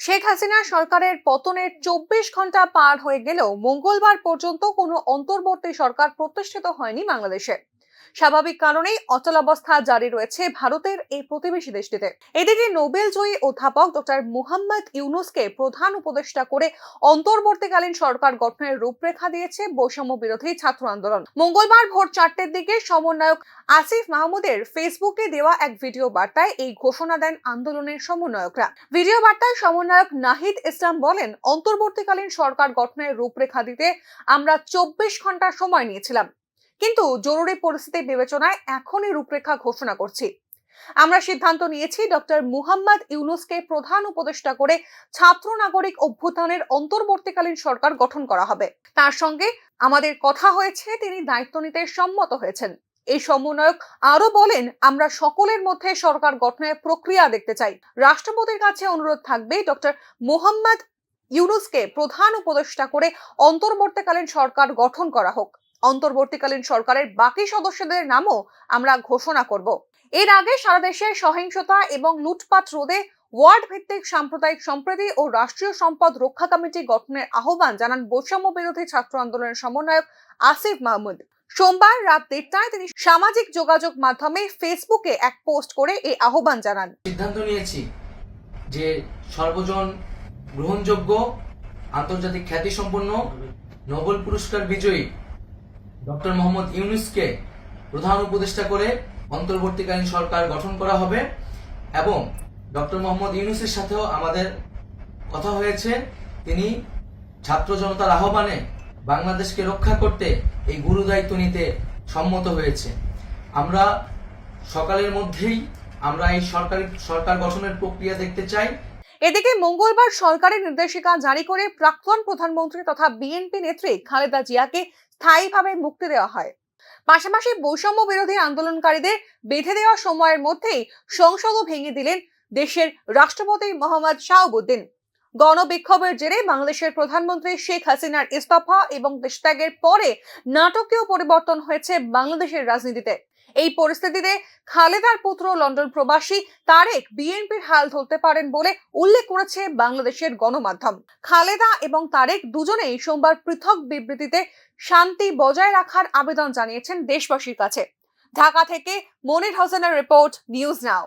শেখ হাসিনা সরকারের পতনের 24 ঘন্টা পার হয়ে গেলেও মঙ্গলবার পর্যন্ত কোনো অন্তর্বর্তী সরকার প্রতিষ্ঠিত হয়নি বাংলাদেশে। স্বাভাবিক কারণেই অচলাবস্থা জারি রয়েছে ভারতের এই প্রতিবেশী দেশটিতে। এদিকে নোবেল জয়ী অধ্যাপক ডক্টর মুহাম্মদ ইউনূসকে প্রধান উপদেষ্টা করে অন্তর্বর্তীকালীন সরকার গঠনের রূপরেখা দিয়েছে বৈষম্য বিরোধী ছাত্র আন্দোলন। মঙ্গলবার ভোর 4টের দিকে সমন্বয়ক আসিফ মাহমুদের ফেসবুকে দেওয়া এক ভিডিও বার্তায় এই ঘোষণা দেন আন্দোলনের সমন্বয়করা। ভিডিও বার্তায় সমন্বয়ক নাহিদ ইসলাম বলেন, অন্তর্বর্তীকালীন সরকার গঠনের রূপরেখা দিতে আমরা 24 ঘন্টা সময় নিয়েছিলাম, কিন্তু জরুরি পরিস্থিতি বিবেচনায় এখনই রূপরেখা ঘোষণা করছি। আমরা সিদ্ধান্ত নিয়েছি ডক্টর মুহাম্মদ ইউনূসকে প্রধান উপদেষ্টা করে ছাত্র নাগরিক অভ্যুত্থানের অন্তর্বর্তীকালীন সরকার গঠন করা হবে। তার সঙ্গে আমাদের কথা হয়েছে, তিনি দায়িত্ব নিতে সম্মত হয়েছেন। এই সমন্বয়ক আরো বলেন, আমরা সকলের মধ্যে সরকার গঠনের প্রক্রিয়া দেখতে চাই। রাষ্ট্রপতির কাছে অনুরোধ থাকবে ডক্টর মুহাম্মদ ইউনূসকে প্রধান উপদেষ্টা করে অন্তর্বর্তীকালীন সরকার গঠন করা হোক। অন্তর্বর্তীকালীন সরকারের বাকি সদস্যদের নামও আমরা ঘোষণা করব। এর আগে সারা দেশে সহিংসতা এবং লুটপাট রোধে ওয়ার্ড ভিত্তিক সাম্প্রদায়িক সম্প্রীতি ও রাষ্ট্রীয় সম্পদ রক্ষা কমিটি গঠনের আহ্বান জানান বৈষম্য বিরোধী ছাত্র আন্দোলনের সমন্বয়ক আসিফ মাহমুদ। সোমবার রাত 1টায় তিনি সামাজিক যোগাযোগ মাধ্যমে ফেসবুকে এক পোস্ট করে এই আহ্বান জানান। সিদ্ধান্ত নিয়েছি যে সর্বজন গ্রহণযোগ্য আন্তর্জাতিক খ্যাতিসম্পন্ন নোবেল পুরস্কার বিজয়ী ডক্টর মোহাম্মদ ইউনূসকে প্রধান উপদেষ্টা করে অন্তর্বর্তীকালীন সরকার গঠন করা হবে এবং ডক্টর মোহাম্মদ ইউনূসের সাথেও আমাদের কথা হয়েছে। তিনি ছাত্র জনতার আহ্বানে বাংলাদেশকে রক্ষা করতে এই গুরু দায়িত্ব নিতে সম্মত হয়েছে। আমরা সকালের মধ্যেই আমরা এই সরকার গঠনের প্রক্রিয়া দেখতে চাই। এদিকে মঙ্গলবার সরকারের নির্দেশিকা জারি করে প্রাক্তন প্রধানমন্ত্রী তথা বিএনপি নেত্রী খালেদা জিয়াকে স্থায়ীভাবে মুক্তি দেওয়া হয়। পাশাপাশি বৈষম্য বিরোধী আন্দোলনকারীদের বেঁধে দেওয়া সময়ের মধ্যেই সংসদও ভেঙে দিলেন দেশের রাষ্ট্রপতি মোহাম্মদ শাহাবুদ্দিন। গণবিক্ষোভের জেরে বাংলাদেশের প্রধানমন্ত্রী শেখ হাসিনার ইস্তফা এবং দেশত্যাগের পরে নাটকীয় পরিবর্তন হয়েছে বাংলাদেশের রাজনীতিতে। এই পরিস্থিতিতে খালেদার পুত্র লন্ডন প্রবাসী তারেক বিএনপির হাল ধরতে পারেন বলে উল্লেখ করেছে বাংলাদেশের গণমাধ্যম। খালেদা এবং তারেক দুজনেই সোমবার পৃথক বিবৃতিতে শান্তি বজায় রাখার আবেদন জানিয়েছেন দেশবাসীর কাছে। ঢাকা থেকে মনির হোসেনের রিপোর্ট, নিউজ নাও।